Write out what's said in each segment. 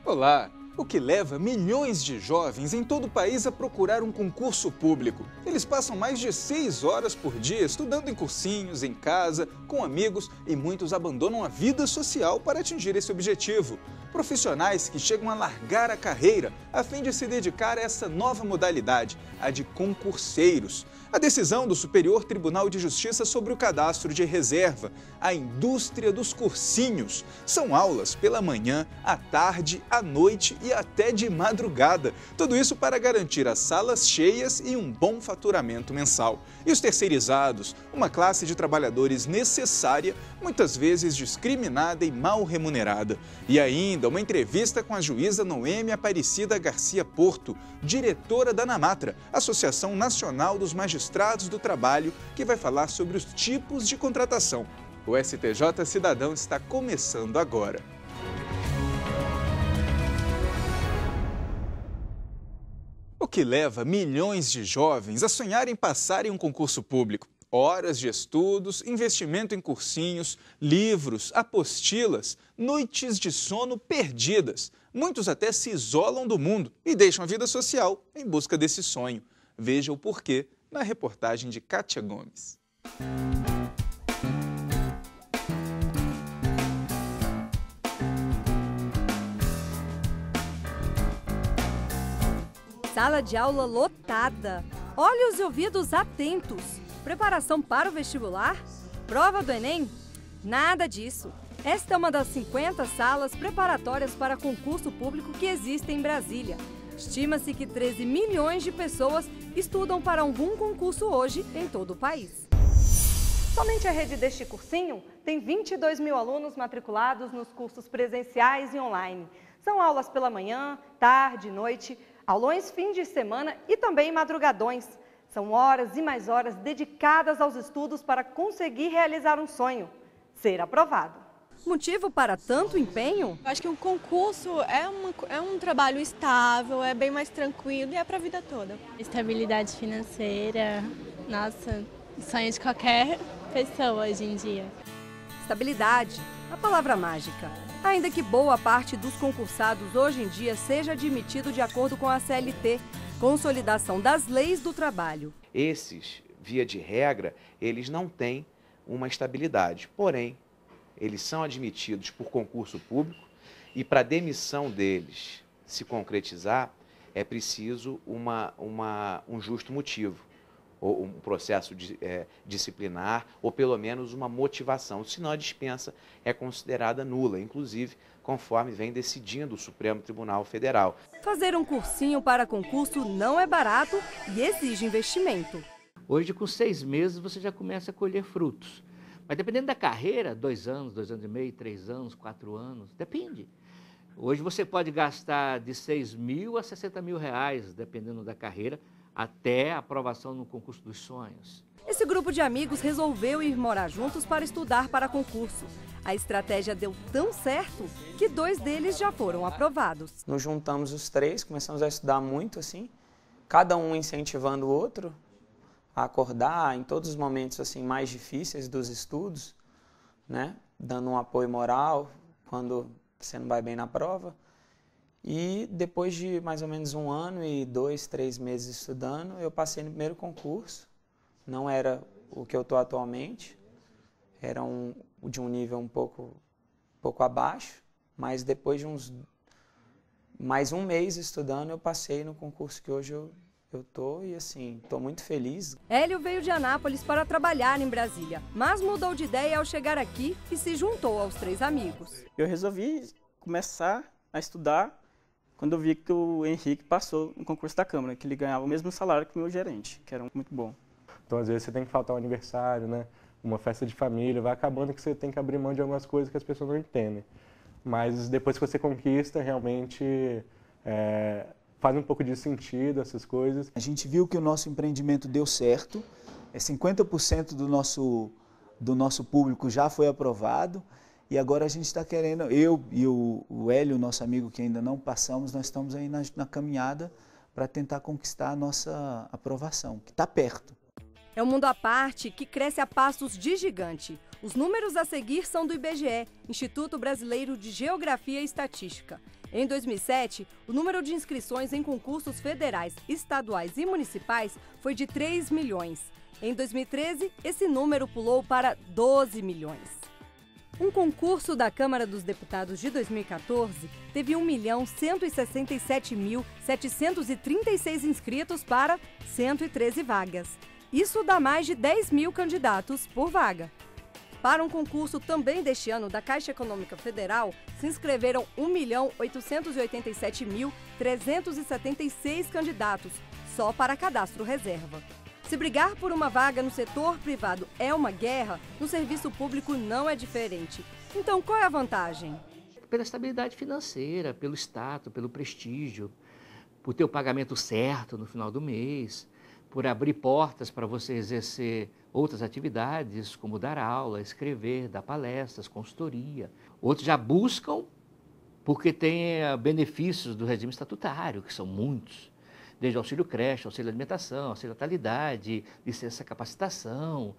Olá! O que leva milhões de jovens em todo o país a procurar um concurso público. Eles passam mais de 6 horas por dia estudando em cursinhos, em casa, com amigos e muitos abandonam a vida social para atingir esse objetivo. Profissionais que chegam a largar a carreira a fim de se dedicar a essa nova modalidade, a de concurseiros. A decisão do Superior Tribunal de Justiça sobre o cadastro de reserva, a indústria dos cursinhos. São aulas pela manhã, à tarde, à noite e até de madrugada. Tudo isso para garantir as salas cheias e um bom faturamento mensal. E os terceirizados, uma classe de trabalhadores necessária, muitas vezes discriminada e mal remunerada. E ainda uma entrevista com a juíza Noêmia Aparecida Garcia Porto, diretora da Namatra, Associação Nacional dos Magistrados do Trabalho, que vai falar sobre os tipos de contratação. O STJ Cidadão está começando agora. O que leva milhões de jovens a sonhar em passar em um concurso público? Horas de estudos, investimento em cursinhos, livros, apostilas, noites de sono perdidas. Muitos até se isolam do mundo e deixam a vida social em busca desse sonho. Veja o porquê na reportagem de Kátia Gomes. Sala de aula lotada, olhos e ouvidos atentos. Preparação para o vestibular? Prova do Enem? Nada disso. Esta é uma das 50 salas preparatórias para concurso público que existem em Brasília. Estima-se que 13 milhões de pessoas estudam para algum concurso hoje em todo o país. Somente a rede deste cursinho tem 22 mil alunos matriculados nos cursos presenciais e online. São aulas pela manhã, tarde, noite, aulões fim de semana e também madrugadões. São horas e mais horas dedicadas aos estudos para conseguir realizar um sonho, ser aprovado. Motivo para tanto empenho? Eu acho que o concurso é um trabalho estável, é bem mais tranquilo e é para a vida toda. Estabilidade financeira, nossa, sonho de qualquer pessoa hoje em dia. Estabilidade, a palavra mágica. Ainda que boa parte dos concursados hoje em dia seja admitido de acordo com a CLT, Consolidação das Leis do Trabalho. Esses, via de regra, eles não têm uma estabilidade, porém, eles são admitidos por concurso público e para a demissão deles se concretizar é preciso um justo motivo, ou um processo disciplinar ou pelo menos uma motivação, senão a dispensa é considerada nula, inclusive conforme vem decidindo o Supremo Tribunal Federal. Fazer um cursinho para concurso não é barato e exige investimento. Hoje, com 6 meses, você já começa a colher frutos. Mas dependendo da carreira, 2 anos, 2 anos e meio, 3 anos, 4 anos, depende. Hoje você pode gastar de 6 mil a 60 mil reais, dependendo da carreira, até a aprovação no concurso dos sonhos. Esse grupo de amigos resolveu ir morar juntos para estudar para concurso. A estratégia deu tão certo que 2 deles já foram aprovados. Nos juntamos os 3, começamos a estudar muito, assim, cada um incentivando o outro a acordar em todos os momentos assim mais difíceis dos estudos, né? Dando um apoio moral quando você não vai bem na prova. E depois de mais ou menos 1 ano e 2, 3 meses estudando, eu passei no primeiro concurso. Não era o que eu estou atualmente, era de um nível um pouco abaixo, mas depois de mais 1 mês estudando, eu passei no concurso que hoje eu estou e assim, estou muito feliz. Hélio veio de Anápolis para trabalhar em Brasília, mas mudou de ideia ao chegar aqui e se juntou aos 3 amigos. Eu resolvi começar a estudar quando eu vi que o Henrique passou no concurso da Câmara, que ele ganhava o mesmo salário que o meu gerente, que era muito bom. Então, às vezes, você tem que faltar um aniversário, né? Uma festa de família, vai acabando que você tem que abrir mão de algumas coisas que as pessoas não entendem. Mas depois que você conquista, realmente faz um pouco de sentido essas coisas. A gente viu que o nosso empreendimento deu certo, 50% do nosso público já foi aprovado e agora a gente está querendo, eu e o Hélio, nosso amigo que ainda não passamos, nós estamos aí na caminhada para tentar conquistar a nossa aprovação, que está perto. É um mundo à parte que cresce a passos de gigante. Os números a seguir são do IBGE, Instituto Brasileiro de Geografia e Estatística. Em 2007, o número de inscrições em concursos federais, estaduais e municipais foi de 3 milhões. Em 2013, esse número pulou para 12 milhões. Um concurso da Câmara dos Deputados de 2014 teve 1.167.736 inscritos para 113 vagas. Isso dá mais de 10 mil candidatos por vaga. Para um concurso também deste ano da Caixa Econômica Federal, se inscreveram 1.887.376 candidatos, só para cadastro reserva. Se brigar por uma vaga no setor privado é uma guerra, no serviço público não é diferente. Então, qual é a vantagem? Pela estabilidade financeira, pelo status, pelo prestígio, por ter o pagamento certo no final do mês, por abrir portas para você exercer outras atividades, como dar aula, escrever, dar palestras, consultoria. Outros já buscam porque tem benefícios do regime estatutário, que são muitos. Desde auxílio creche, auxílio alimentação, auxílio natalidade, licença capacitação.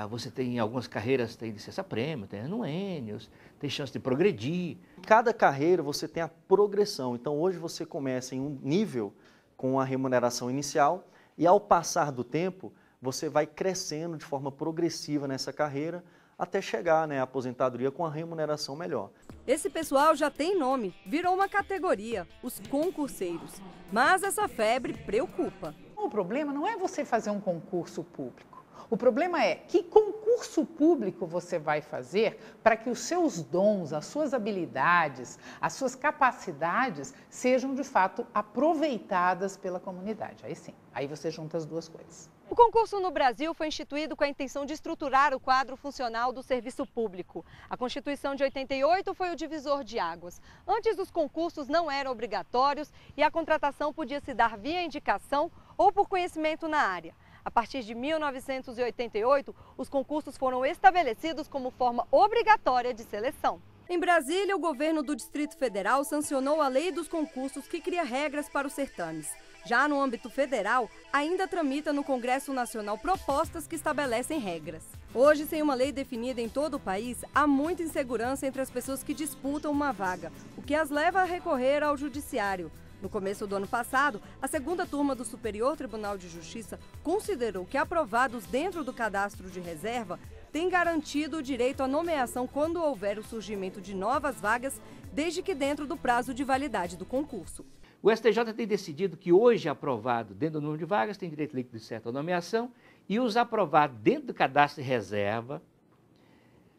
Você tem algumas carreiras, tem licença prêmio, tem anuênios, tem chance de progredir. Cada carreira você tem a progressão. Então hoje você começa em um nível com a remuneração inicial e ao passar do tempo você vai crescendo de forma progressiva nessa carreira até chegar à aposentadoria com a remuneração melhor. Esse pessoal já tem nome, virou uma categoria, os concurseiros. Mas essa febre preocupa. O problema não é você fazer um concurso público. O problema é que concurso público você vai fazer para que os seus dons, as suas habilidades, as suas capacidades sejam de fato aproveitadas pela comunidade. Aí sim, aí você junta as duas coisas. O concurso no Brasil foi instituído com a intenção de estruturar o quadro funcional do serviço público. A Constituição de 88 foi o divisor de águas. Antes, os concursos não eram obrigatórios e a contratação podia se dar via indicação ou por conhecimento na área. A partir de 1988, os concursos foram estabelecidos como forma obrigatória de seleção. Em Brasília, o governo do Distrito Federal sancionou a Lei dos Concursos, que cria regras para os certames. Já no âmbito federal, ainda tramita no Congresso Nacional propostas que estabelecem regras. Hoje, sem uma lei definida em todo o país, há muita insegurança entre as pessoas que disputam uma vaga, o que as leva a recorrer ao judiciário. No começo do ano passado, a segunda turma do Superior Tribunal de Justiça considerou que aprovados dentro do cadastro de reserva têm garantido o direito à nomeação quando houver o surgimento de novas vagas, desde que dentro do prazo de validade do concurso. O STJ tem decidido que hoje aprovado dentro do número de vagas tem direito líquido de certa nomeação e os aprovados dentro do cadastro de reserva,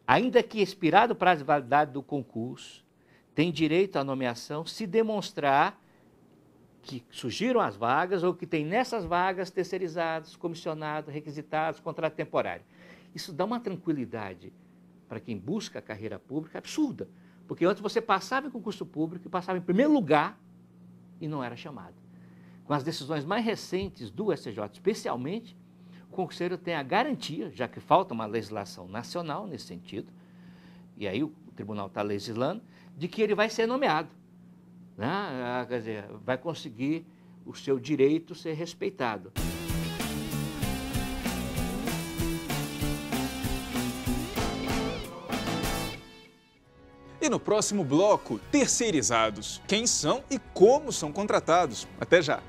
ainda que expirado o prazo de validade do concurso, têm direito à nomeação se demonstrar que surgiram as vagas ou que tem nessas vagas terceirizados, comissionados, requisitados, contrato temporário. Isso dá uma tranquilidade para quem busca a carreira pública absurda, porque antes você passava em concurso público e passava em primeiro lugar e não era chamado. Com as decisões mais recentes do STJ, especialmente, o concurseiro tem a garantia, já que falta uma legislação nacional nesse sentido, e aí o tribunal está legislando, de que ele vai ser nomeado. Quer dizer, vai conseguir o seu direito ser respeitado. E no próximo bloco, terceirizados. Quem são e como são contratados? Até já!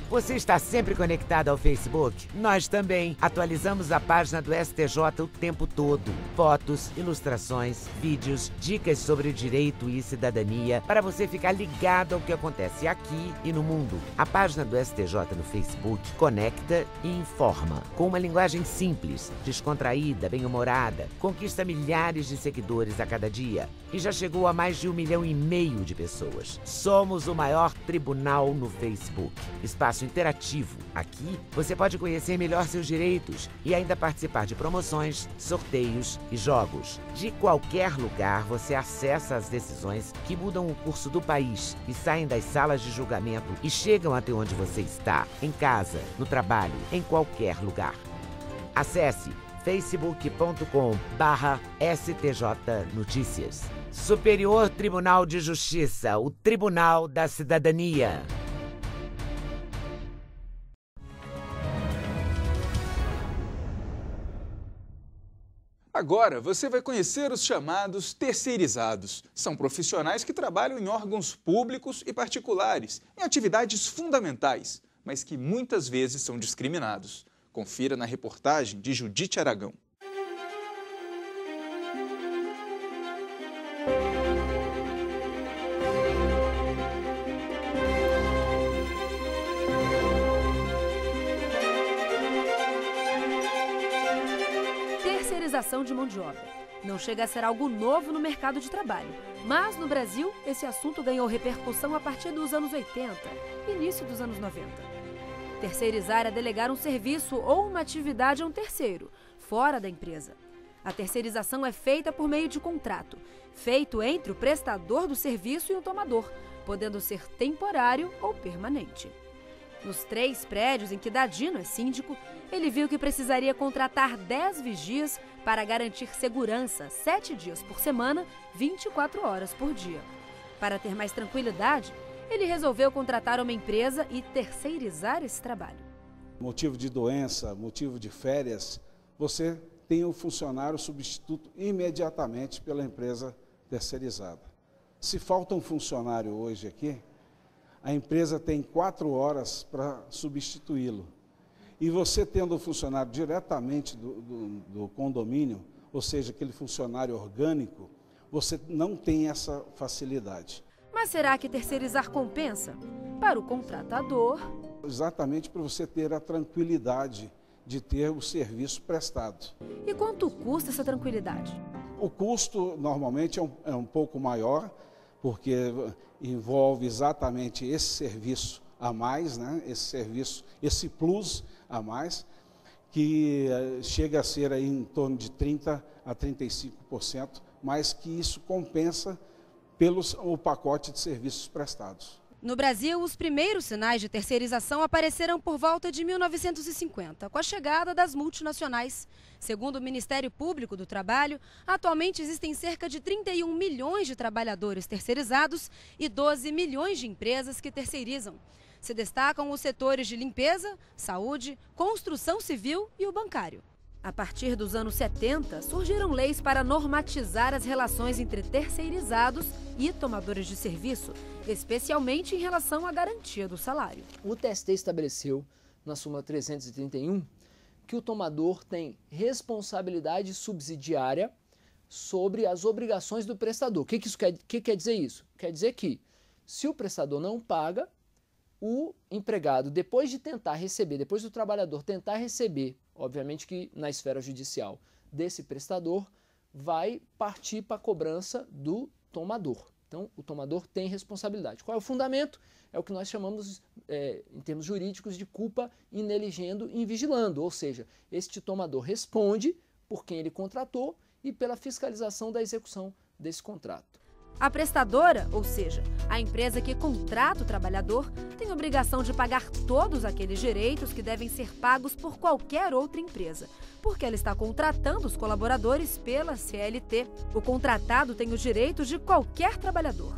Você está sempre conectado ao Facebook? Nós também. Atualizamos a página do STJ o tempo todo. Fotos, ilustrações, vídeos, dicas sobre direito e cidadania para você ficar ligado ao que acontece aqui e no mundo. A página do STJ no Facebook conecta e informa. Com uma linguagem simples, descontraída, bem-humorada, conquista milhares de seguidores a cada dia e já chegou a mais de 1,5 milhão de pessoas. Somos o maior tribunal no Facebook. Espaço interativo. Aqui você pode conhecer melhor seus direitos e ainda participar de promoções, sorteios e jogos. De qualquer lugar você acessa as decisões que mudam o curso do país e saem das salas de julgamento e chegam até onde você está, em casa, no trabalho, em qualquer lugar. Acesse facebook.com/STJ Notícias. Superior Tribunal de Justiça, o Tribunal da Cidadania. Agora você vai conhecer os chamados terceirizados. São profissionais que trabalham em órgãos públicos e particulares, em atividades fundamentais, mas que muitas vezes são discriminados. Confira na reportagem de Judite Aragão. Terceirização de mão de obra. Não chega a ser algo novo no mercado de trabalho, mas no Brasil esse assunto ganhou repercussão a partir dos anos 80, início dos anos 90. Terceirizar é delegar um serviço ou uma atividade a um terceiro, fora da empresa. A terceirização é feita por meio de contrato, feito entre o prestador do serviço e o tomador, podendo ser temporário ou permanente. Nos 3 prédios em que Dadino é síndico, ele viu que precisaria contratar 10 vigias para garantir segurança 7 dias por semana, 24 horas por dia. Para ter mais tranquilidade, ele resolveu contratar uma empresa e terceirizar esse trabalho. Motivo de doença, motivo de férias, você tem o funcionário substituto imediatamente pela empresa terceirizada. Se falta um funcionário hoje aqui, a empresa tem 4 horas para substituí-lo. E você tendo o funcionário diretamente do condomínio, ou seja, aquele funcionário orgânico, você não tem essa facilidade. Mas será que terceirizar compensa? Para o contratador... Exatamente para você ter a tranquilidade de ter o serviço prestado. E quanto custa essa tranquilidade? O custo normalmente é um pouco maior, porque envolve exatamente esse serviço a mais, né? Esse plus a mais, que chega a ser aí em torno de 30% a 35%, mas que isso compensa pelo pacote de serviços prestados. No Brasil, os primeiros sinais de terceirização apareceram por volta de 1950, com a chegada das multinacionais. Segundo o Ministério Público do Trabalho, atualmente existem cerca de 31 milhões de trabalhadores terceirizados e 12 milhões de empresas que terceirizam. Se destacam os setores de limpeza, saúde, construção civil e o bancário. A partir dos anos 70, surgiram leis para normatizar as relações entre terceirizados e tomadores de serviço, especialmente em relação à garantia do salário. O TST estabeleceu, na súmula 331, que o tomador tem responsabilidade subsidiária sobre as obrigações do prestador. O que quer dizer isso? Quer dizer que, se o prestador não paga, o empregado, depois do trabalhador tentar receber, obviamente que na esfera judicial, desse prestador, vai partir para a cobrança do tomador. Então, o tomador tem responsabilidade. Qual é o fundamento? É o que nós chamamos, em termos jurídicos, de culpa in eligendo in vigilando, ou seja, este tomador responde por quem ele contratou e pela fiscalização da execução desse contrato. A prestadora, ou seja, a empresa que contrata o trabalhador, tem obrigação de pagar todos aqueles direitos que devem ser pagos por qualquer outra empresa, porque ela está contratando os colaboradores pela CLT. O contratado tem os direitos de qualquer trabalhador: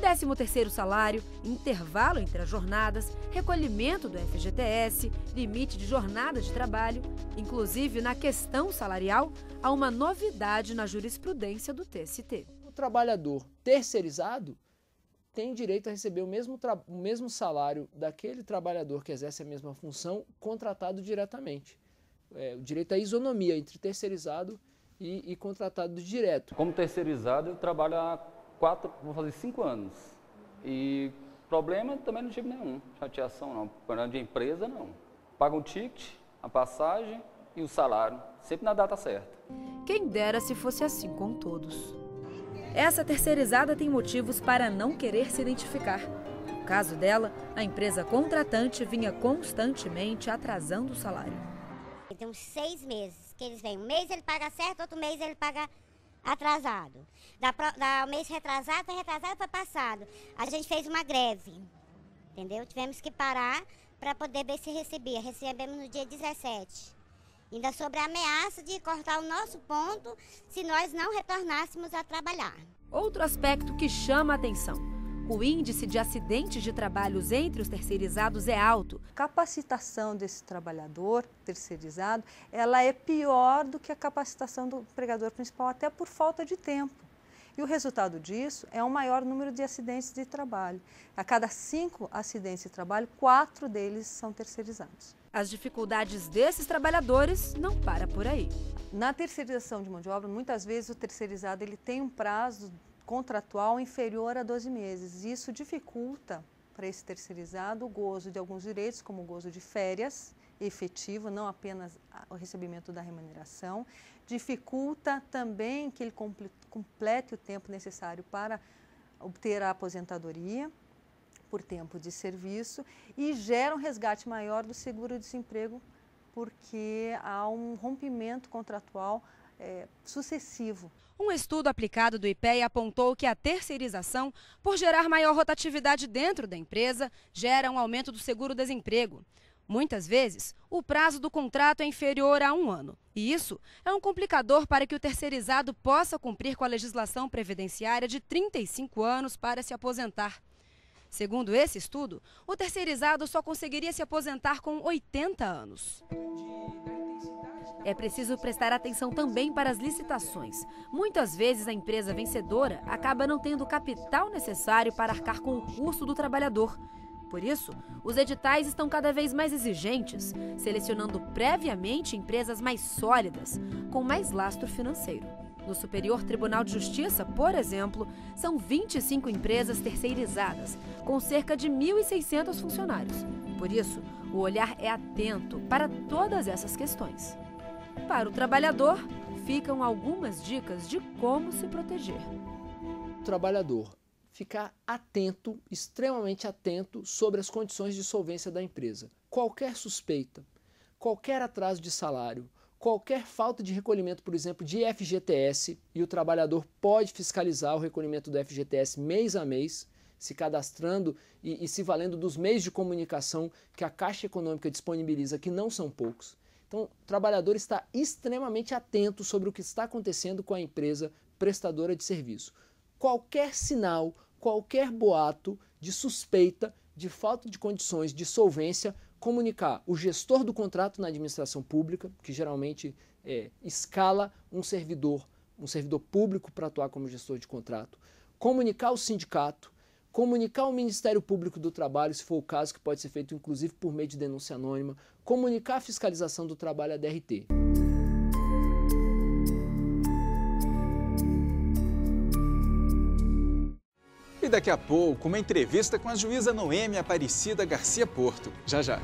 13º salário, intervalo entre as jornadas, recolhimento do FGTS, limite de jornada de trabalho. Inclusive, na questão salarial, há uma novidade na jurisprudência do TST. O trabalhador terceirizado tem direito a receber o mesmo salário daquele trabalhador que exerce a mesma função contratado diretamente. O direito à isonomia entre terceirizado e contratado direto. Como terceirizado, eu trabalho há 5 anos. E problema também não tive nenhum. Chateação não. Quando de empresa, não. Paga um ticket, a passagem e o salário. Sempre na data certa. Quem dera se fosse assim com todos. Essa terceirizada tem motivos para não querer se identificar. No caso dela, a empresa contratante vinha constantemente atrasando o salário. Tem uns 6 meses que eles vêm. Um mês ele paga certo, outro mês ele paga atrasado. Da mês retrasado, foi passado. A gente fez uma greve, entendeu? Tivemos que parar para poder ver se recebia. Recebemos no dia 17. Ainda sobre a ameaça de cortar o nosso ponto se nós não retornássemos a trabalhar. Outro aspecto que chama a atenção: O índice de acidentes de trabalhos entre os terceirizados é alto. A capacitação desse trabalhador terceirizado, ela é pior do que a capacitação do empregador principal, até por falta de tempo. E o resultado disso é um maior número de acidentes de trabalho. A cada 5 acidentes de trabalho, 4 deles são terceirizados. As dificuldades desses trabalhadores não param por aí. Na terceirização de mão de obra, muitas vezes o terceirizado ele tem um prazo contratual inferior a 12 meses. Isso dificulta para esse terceirizado o gozo de alguns direitos, como o gozo de férias efetivo, não apenas o recebimento da remuneração. Dificulta também que ele complete o tempo necessário para obter a aposentadoria por tempo de serviço e gera um resgate maior do seguro-desemprego, porque há um rompimento contratual sucessivo. Um estudo aplicado do IPEA apontou que a terceirização, por gerar maior rotatividade dentro da empresa, gera um aumento do seguro-desemprego. Muitas vezes, o prazo do contrato é inferior a 1 ano. E isso é um complicador para que o terceirizado possa cumprir com a legislação previdenciária de 35 anos para se aposentar. Segundo esse estudo, o terceirizado só conseguiria se aposentar com 80 anos. É preciso prestar atenção também para as licitações. Muitas vezes a empresa vencedora acaba não tendo o capital necessário para arcar com o custo do trabalhador. Por isso, os editais estão cada vez mais exigentes, selecionando previamente empresas mais sólidas, com mais lastro financeiro. No Superior Tribunal de Justiça, por exemplo, são 25 empresas terceirizadas, com cerca de 1.600 funcionários. Por isso, o olhar é atento para todas essas questões. Para o trabalhador, ficam algumas dicas de como se proteger. O trabalhador ficar atento, extremamente atento sobre as condições de solvência da empresa. Qualquer suspeita, qualquer atraso de salário, qualquer falta de recolhimento, por exemplo, de FGTS, e o trabalhador pode fiscalizar o recolhimento do FGTS mês a mês, se cadastrando e se valendo dos meios de comunicação que a Caixa Econômica disponibiliza, que não são poucos. Então, o trabalhador está extremamente atento sobre o que está acontecendo com a empresa prestadora de serviço. Qualquer sinal, qualquer boato de suspeita de falta de condições de solvência, comunicar o gestor do contrato na administração pública, que geralmente escala um servidor público para atuar como gestor de contrato, comunicar o sindicato, comunicar o Ministério Público do Trabalho, se for o caso, que pode ser feito inclusive por meio de denúncia anônima, comunicar a fiscalização do trabalho à DRT. E daqui a pouco, uma entrevista com a juíza Noêmia Aparecida Garcia Porto. Já, já.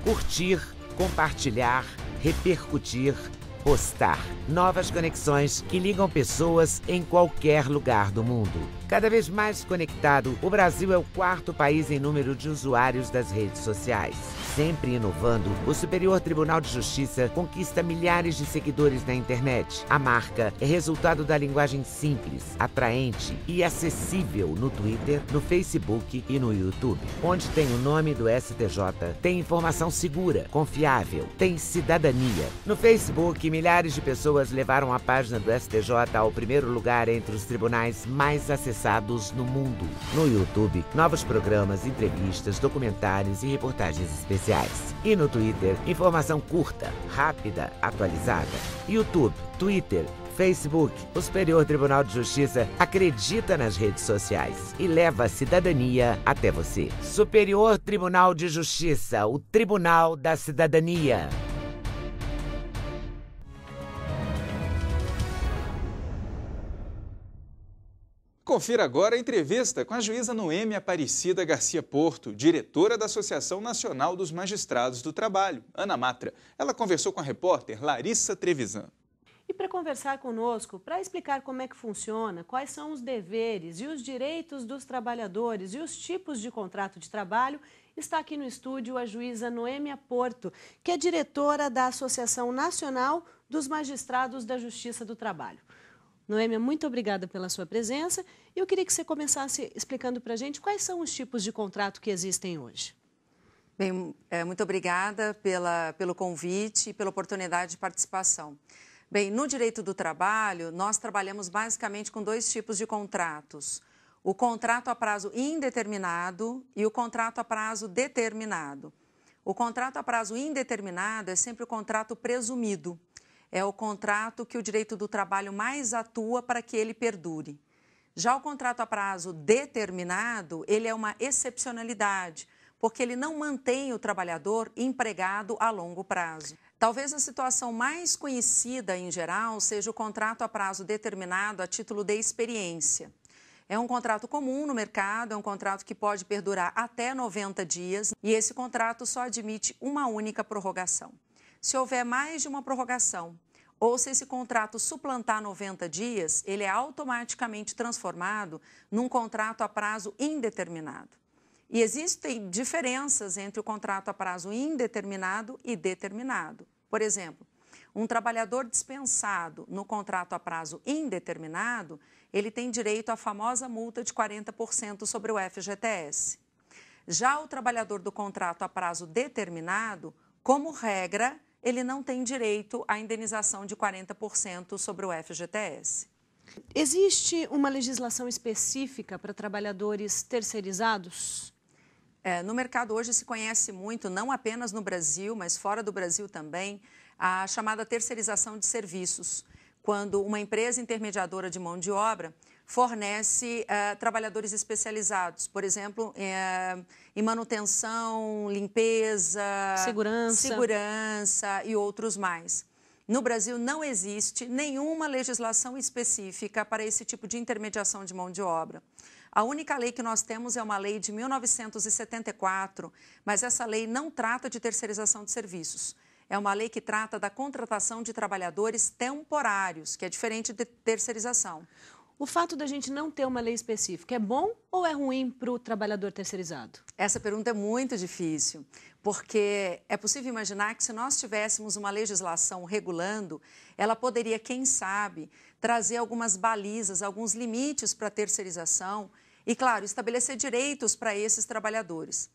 Curtir, compartilhar, repercutir, postar. Novas conexões que ligam pessoas em qualquer lugar do mundo. Cada vez mais conectado, o Brasil é o 4º país em número de usuários das redes sociais. Sempre inovando, o Superior Tribunal de Justiça conquista milhares de seguidores na internet. A marca é resultado da linguagem simples, atraente e acessível no Twitter, no Facebook e no YouTube. Onde tem o nome do STJ, tem informação segura, confiável, tem cidadania. No Facebook, milhares de pessoas levaram a página do STJ ao primeiro lugar entre os tribunais mais acessados no mundo. No YouTube, novos programas, entrevistas, documentários e reportagens especiais. E no Twitter, informação curta, rápida, atualizada. YouTube, Twitter, Facebook, o Superior Tribunal de Justiça acredita nas redes sociais e leva a cidadania até você. Superior Tribunal de Justiça, o Tribunal da Cidadania. Confira agora a entrevista com a juíza Noêmia Aparecida Garcia Porto, diretora da Associação Nacional dos Magistrados do Trabalho, Ana Matra. Ela conversou com a repórter Larissa Trevisan. E para conversar conosco, para explicar como é que funciona, quais são os deveres e os direitos dos trabalhadores e os tipos de contrato de trabalho, está aqui no estúdio a juíza Noêmia Porto, que é diretora da Associação Nacional dos Magistrados da Justiça do Trabalho. Noêmia, muito obrigada pela sua presença. Eu queria que você começasse explicando para a gente quais são os tipos de contrato que existem hoje. Bem, muito obrigada pelo convite e pela oportunidade de participação. Bem, no direito do trabalho, nós trabalhamos basicamente com 2 tipos de contratos. O contrato a prazo indeterminado e o contrato a prazo determinado. O contrato a prazo indeterminado é sempre o contrato presumido. É o contrato que o direito do trabalho mais atua para que ele perdure. Já o contrato a prazo determinado, ele é uma excepcionalidade, porque ele não mantém o trabalhador empregado a longo prazo. Talvez a situação mais conhecida em geral seja o contrato a prazo determinado a título de experiência. É um contrato comum no mercado, é um contrato que pode perdurar até 90 dias e esse contrato só admite uma única prorrogação. Se houver mais de uma prorrogação ou se esse contrato suplantar 90 dias, ele é automaticamente transformado num contrato a prazo indeterminado. E existem diferenças entre o contrato a prazo indeterminado e determinado. Por exemplo, um trabalhador dispensado no contrato a prazo indeterminado, ele tem direito à famosa multa de 40% sobre o FGTS. Já o trabalhador do contrato a prazo determinado, como regra, ele não tem direito à indenização de 40% sobre o FGTS. Existe uma legislação específica para trabalhadores terceirizados? No mercado hoje se conhece muito, não apenas no Brasil, mas fora do Brasil também, a chamada terceirização de serviços, quando uma empresa intermediadora de mão de obra fornece trabalhadores especializados, por exemplo, em manutenção, limpeza, segurança e outros mais. No Brasil não existe nenhuma legislação específica para esse tipo de intermediação de mão de obra. A única lei que nós temos é uma lei de 1974, mas essa lei não trata de terceirização de serviços. É uma lei que trata da contratação de trabalhadores temporários, que é diferente de terceirização. O fato da gente não ter uma lei específica é bom ou é ruim para o trabalhador terceirizado? Essa pergunta é muito difícil, porque é possível imaginar que se nós tivéssemos uma legislação regulando, ela poderia, quem sabe, trazer algumas balizas, alguns limites para a terceirização e, claro, estabelecer direitos para esses trabalhadores.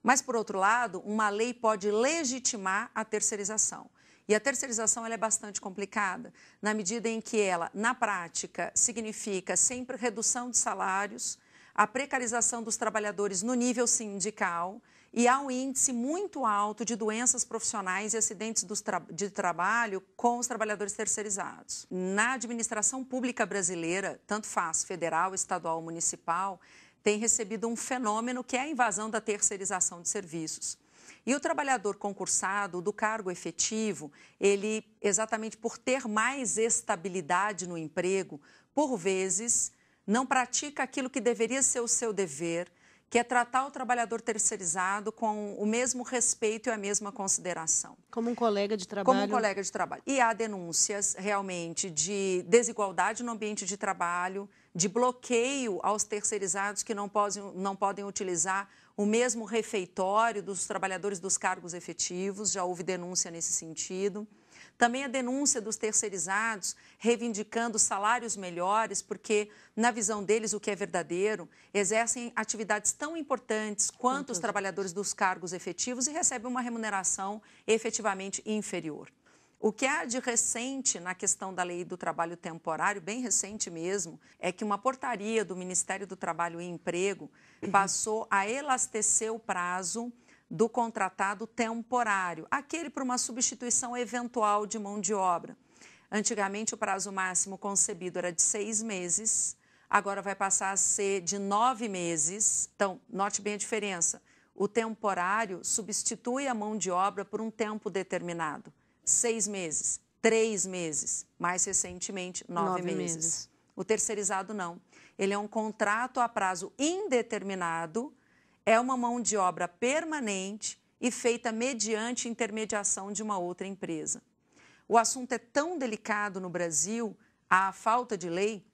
Mas, por outro lado, uma lei pode legitimar a terceirização. E a terceirização ela é bastante complicada, na medida em que ela, na prática, significa sempre redução de salários, a precarização dos trabalhadores no nível sindical e há um índice muito alto de doenças profissionais e acidentes de trabalho com os trabalhadores terceirizados. Na administração pública brasileira, tanto faz federal, estadual, municipal, tem recebido um fenômeno que é a invasão da terceirização de serviços. E o trabalhador concursado do cargo efetivo, ele, exatamente por ter mais estabilidade no emprego, por vezes, não pratica aquilo que deveria ser o seu dever, que é tratar o trabalhador terceirizado com o mesmo respeito e a mesma consideração. Como um colega de trabalho. Como um colega de trabalho. E há denúncias, realmente, de desigualdade no ambiente de trabalho, de bloqueio aos terceirizados que não podem utilizar o mesmo refeitório dos trabalhadores dos cargos efetivos, já houve denúncia nesse sentido. Também a denúncia dos terceirizados reivindicando salários melhores, porque, na visão deles, o que é verdadeiro, exercem atividades tão importantes quanto os trabalhadores dos cargos efetivos e recebem uma remuneração efetivamente inferior. O que há de recente na questão da lei do trabalho temporário, bem recente mesmo, é que uma portaria do Ministério do Trabalho e Emprego passou a elastecer o prazo do contratado temporário, aquele para uma substituição eventual de mão de obra. Antigamente, o prazo máximo concebido era de 6 meses, agora vai passar a ser de 9 meses. Então, note bem a diferença. O temporário substitui a mão de obra por um tempo determinado. 6 meses, 3 meses, mais recentemente, 9 meses. O terceirizado não. Ele é um contrato a prazo indeterminado, é uma mão de obra permanente e feita mediante intermediação de uma outra empresa. O assunto é tão delicado no Brasil, a falta de lei,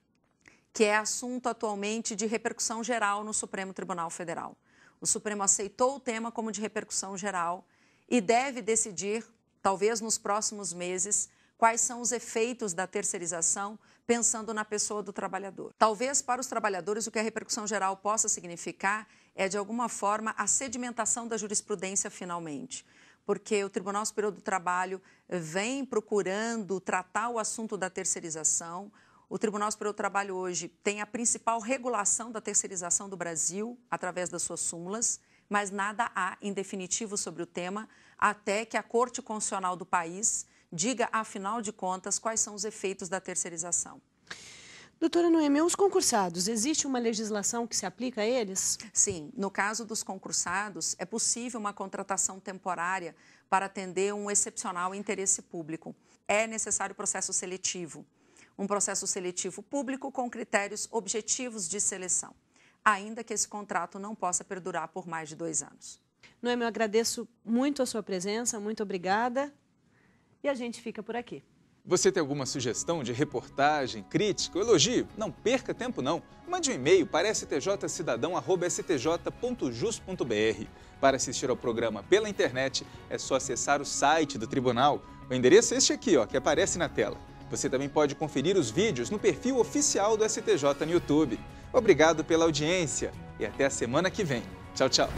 que é assunto atualmente de repercussão geral no Supremo Tribunal Federal. O Supremo aceitou o tema como de repercussão geral e deve decidir, talvez nos próximos meses, quais são os efeitos da terceirização, pensando na pessoa do trabalhador. Talvez para os trabalhadores o que a repercussão geral possa significar é, de alguma forma, a sedimentação da jurisprudência finalmente. porque o Tribunal Superior do Trabalho vem procurando tratar o assunto da terceirização. O Tribunal Superior do Trabalho hoje tem a principal regulação da terceirização do Brasil, através das suas súmulas, mas nada há em definitivo sobre o tema, até que a Corte Constitucional do país diga, afinal de contas, quais são os efeitos da terceirização. Doutora Noêmia, os concursados, existe uma legislação que se aplica a eles? Sim, no caso dos concursados, é possível uma contratação temporária para atender um excepcional interesse público. É necessário processo seletivo, um processo seletivo público com critérios objetivos de seleção, ainda que esse contrato não possa perdurar por mais de 2 anos. Noêmia, eu agradeço muito a sua presença, muito obrigada, e a gente fica por aqui. Você tem alguma sugestão de reportagem, crítica, elogio? Não perca tempo não. Mande um e-mail para stjcidadão@stj.jus.br. Para assistir ao programa pela internet, é só acessar o site do tribunal. O endereço é este aqui, que aparece na tela. Você também pode conferir os vídeos no perfil oficial do STJ no YouTube. Obrigado pela audiência e até a semana que vem. Tchau, tchau.